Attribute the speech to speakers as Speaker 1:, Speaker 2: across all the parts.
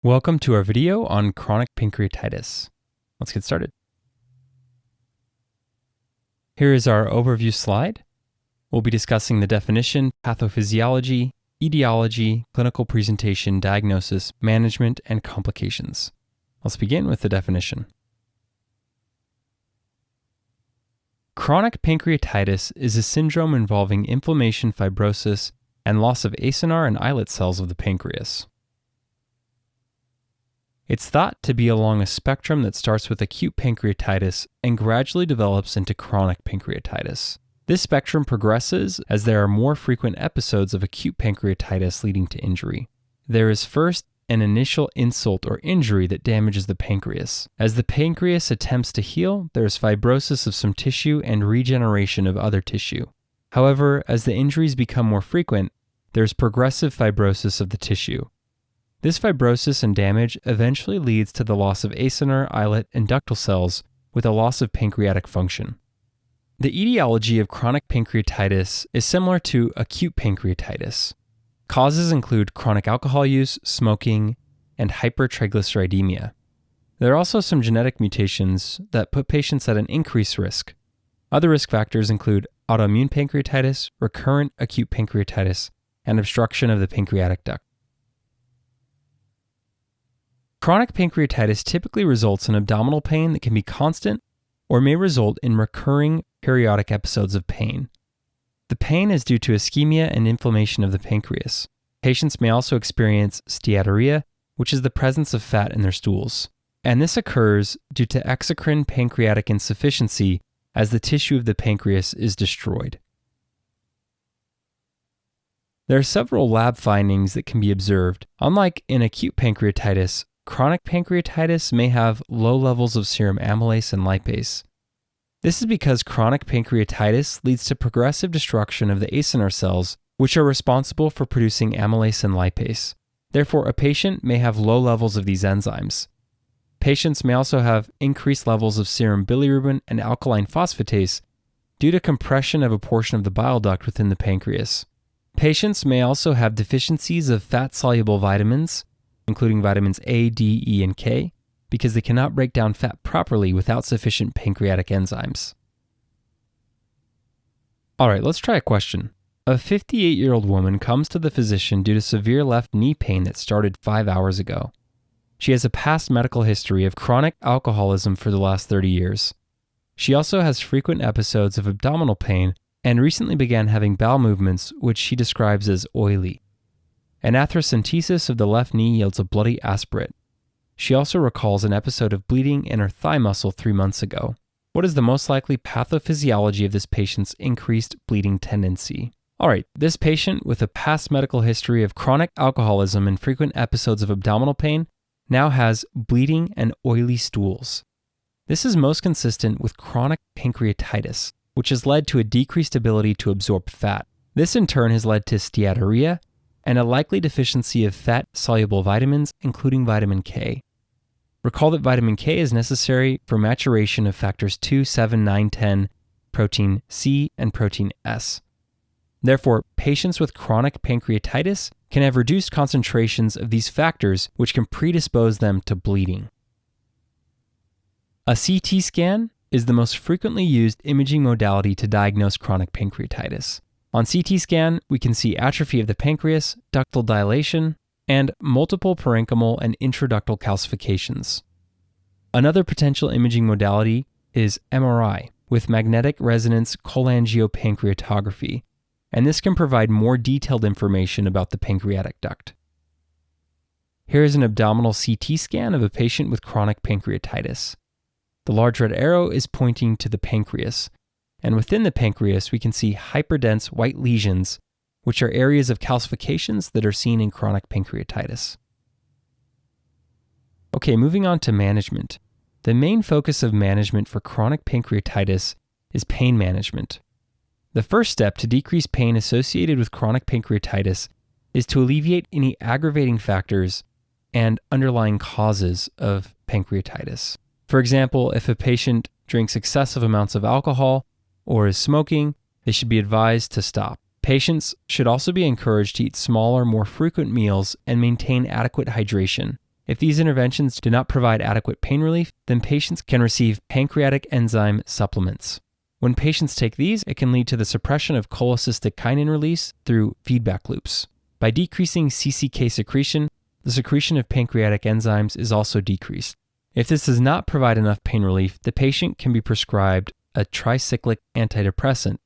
Speaker 1: Welcome to our video on chronic pancreatitis. Let's get started. Here is our overview slide. We'll be discussing the definition, pathophysiology, etiology, clinical presentation, diagnosis, management, and complications. Let's begin with the definition. Chronic pancreatitis is a syndrome involving inflammation, fibrosis, and loss of acinar and islet cells of the pancreas. It's thought to be along a spectrum that starts with acute pancreatitis and gradually develops into chronic pancreatitis. This spectrum progresses as there are more frequent episodes of acute pancreatitis leading to injury. There is first an initial insult or injury that damages the pancreas. As the pancreas attempts to heal, there is fibrosis of some tissue and regeneration of other tissue. However, as the injuries become more frequent, there is progressive fibrosis of the tissue. This fibrosis and damage eventually leads to the loss of acinar, islet, and ductal cells with a loss of pancreatic function. The etiology of chronic pancreatitis is similar to acute pancreatitis. Causes include chronic alcohol use, smoking, and hypertriglyceridemia. There are also some genetic mutations that put patients at an increased risk. Other risk factors include autoimmune pancreatitis, recurrent acute pancreatitis, and obstruction of the pancreatic duct. Chronic pancreatitis typically results in abdominal pain that can be constant or may result in recurring periodic episodes of pain. The pain is due to ischemia and inflammation of the pancreas. Patients may also experience diarrhea, which is the presence of fat in their stools. And this occurs due to exocrine pancreatic insufficiency as the tissue of the pancreas is destroyed. There are several lab findings that can be observed. Unlike in acute pancreatitis, chronic pancreatitis may have low levels of serum amylase and lipase. This is because chronic pancreatitis leads to progressive destruction of the acinar cells, which are responsible for producing amylase and lipase. Therefore, a patient may have low levels of these enzymes. Patients may also have increased levels of serum bilirubin and alkaline phosphatase due to compression of a portion of the bile duct within the pancreas. Patients may also have deficiencies of fat-soluble vitamins, including vitamins A, D, E, and K, because they cannot break down fat properly without sufficient pancreatic enzymes. Alright, let's try a question. A 58-year-old woman comes to the physician due to severe left knee pain that started 5 hours ago. She has a past medical history of chronic alcoholism for the last 30 years. She also has frequent episodes of abdominal pain and recently began having bowel movements, which she describes as oily. An atherocentesis of the left knee yields a bloody aspirate. She also recalls an episode of bleeding in her thigh muscle 3 months ago. What is the most likely pathophysiology of this patient's increased bleeding tendency? Alright, this patient with a past medical history of chronic alcoholism and frequent episodes of abdominal pain now has bleeding and oily stools. This is most consistent with chronic pancreatitis, which has led to a decreased ability to absorb fat. This in turn has led to steatorrhea and a likely deficiency of fat-soluble vitamins, including vitamin K. Recall that vitamin K is necessary for maturation of factors 2, 7, 9, 10, protein C, and protein S. Therefore, patients with chronic pancreatitis can have reduced concentrations of these factors, which can predispose them to bleeding. A CT scan is the most frequently used imaging modality to diagnose chronic pancreatitis. On CT scan, we can see atrophy of the pancreas, ductal dilation, and multiple parenchymal and intraductal calcifications. Another potential imaging modality is MRI with magnetic resonance cholangiopancreatography, and this can provide more detailed information about the pancreatic duct. Here is an abdominal CT scan of a patient with chronic pancreatitis. The large red arrow is pointing to the pancreas, and within the pancreas we can see hyperdense white lesions, which are areas of calcifications that are seen in chronic pancreatitis. Okay, moving on to management. The main focus of management for chronic pancreatitis is pain management. The first step to decrease pain associated with chronic pancreatitis is to alleviate any aggravating factors and underlying causes of pancreatitis. For example, if a patient drinks excessive amounts of alcohol or is smoking, they should be advised to stop. Patients should also be encouraged to eat smaller, more frequent meals and maintain adequate hydration. If these interventions do not provide adequate pain relief, then patients can receive pancreatic enzyme supplements. When patients take these, it can lead to the suppression of cholecystokinin release through feedback loops. By decreasing CCK secretion, the secretion of pancreatic enzymes is also decreased. If this does not provide enough pain relief, the patient can be prescribed a tricyclic antidepressant,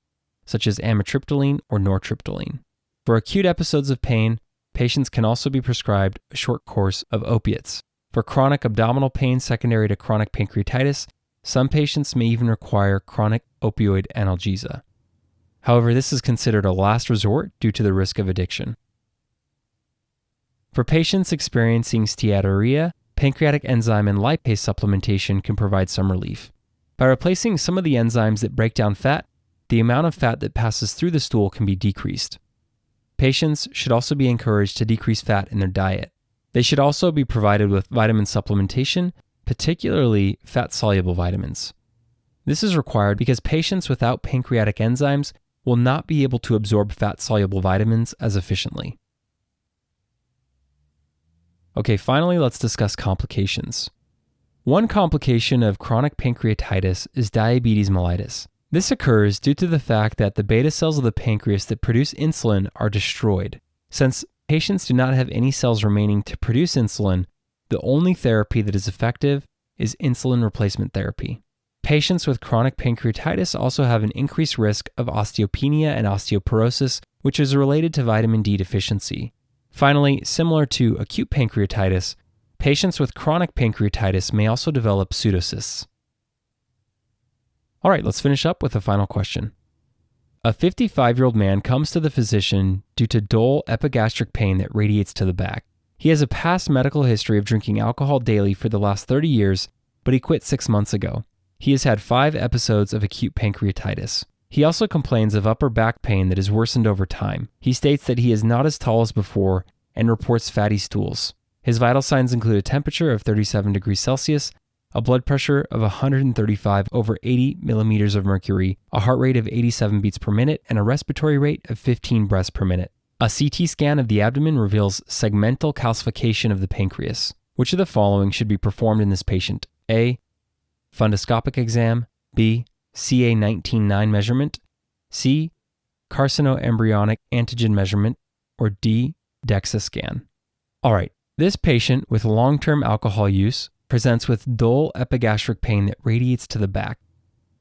Speaker 1: such as amitriptyline or nortriptyline. For acute episodes of pain, patients can also be prescribed a short course of opiates. For chronic abdominal pain secondary to chronic pancreatitis, some patients may even require chronic opioid analgesia. However, this is considered a last resort due to the risk of addiction. For patients experiencing steatorrhea, pancreatic enzyme and lipase supplementation can provide some relief. By replacing some of the enzymes that break down fat, the amount of fat that passes through the stool can be decreased. Patients should also be encouraged to decrease fat in their diet. They should also be provided with vitamin supplementation, particularly fat-soluble vitamins. This is required because patients without pancreatic enzymes will not be able to absorb fat-soluble vitamins as efficiently. Okay, finally, let's discuss complications. One complication of chronic pancreatitis is diabetes mellitus. This occurs due to the fact that the beta cells of the pancreas that produce insulin are destroyed. Since patients do not have any cells remaining to produce insulin, the only therapy that is effective is insulin replacement therapy. Patients with chronic pancreatitis also have an increased risk of osteopenia and osteoporosis, which is related to vitamin D deficiency. Finally, similar to acute pancreatitis, patients with chronic pancreatitis may also develop pseudocysts. All right, let's finish up with a final question. A 55-year-old man comes to the physician due to dull epigastric pain that radiates to the back. He has a past medical history of drinking alcohol daily for the last 30 years, but he quit 6 months ago. He has had 5 episodes of acute pancreatitis. He also complains of upper back pain that has worsened over time. He states that he is not as tall as before and reports fatty stools. His vital signs include a temperature of 37 degrees Celsius, a blood pressure of 135 over 80 millimeters of mercury, a heart rate of 87 beats per minute, and a respiratory rate of 15 breaths per minute. A CT scan of the abdomen reveals segmental calcification of the pancreas. Which of the following should be performed in this patient? A. Fundoscopic exam. B. CA19-9 measurement. C. Carcinoembryonic antigen measurement. Or D. DEXA scan. All right, this patient with long-term alcohol use presents with dull epigastric pain that radiates to the back.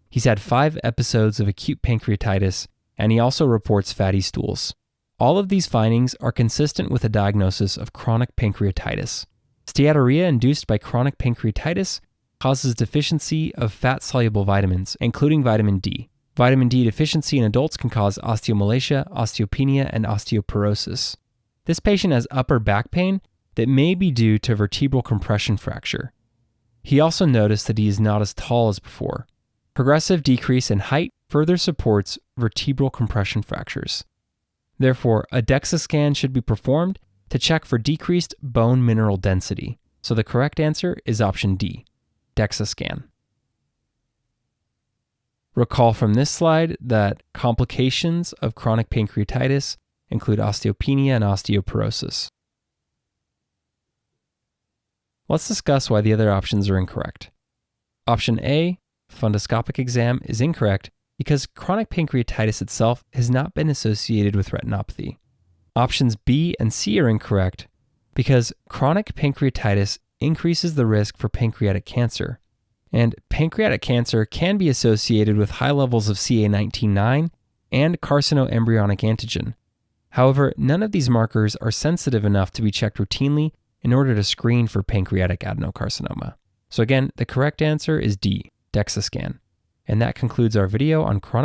Speaker 1: He's had 5 episodes of acute pancreatitis, and he also reports fatty stools. All of these findings are consistent with a diagnosis of chronic pancreatitis. Steatorrhea induced by chronic pancreatitis causes deficiency of fat-soluble vitamins, including vitamin D. Vitamin D deficiency in adults can cause osteomalacia, osteopenia, and osteoporosis. This patient has upper back pain that may be due to vertebral compression fracture. He also noticed that he is not as tall as before. Progressive decrease in height further supports vertebral compression fractures. Therefore, a DEXA scan should be performed to check for decreased bone mineral density. So the correct answer is option D, DEXA scan. Recall from this slide that complications of chronic pancreatitis include osteopenia and osteoporosis. Let's discuss why the other options are incorrect. Option A, fundoscopic exam, is incorrect because chronic pancreatitis itself has not been associated with retinopathy. Options B and C are incorrect because chronic pancreatitis increases the risk for pancreatic cancer, and pancreatic cancer can be associated with high levels of CA19-9 and carcinoembryonic antigen. However, none of these markers are sensitive enough to be checked routinely in order to screen for pancreatic adenocarcinoma. So again, the correct answer is D, DEXA scan. And that concludes our video on chronic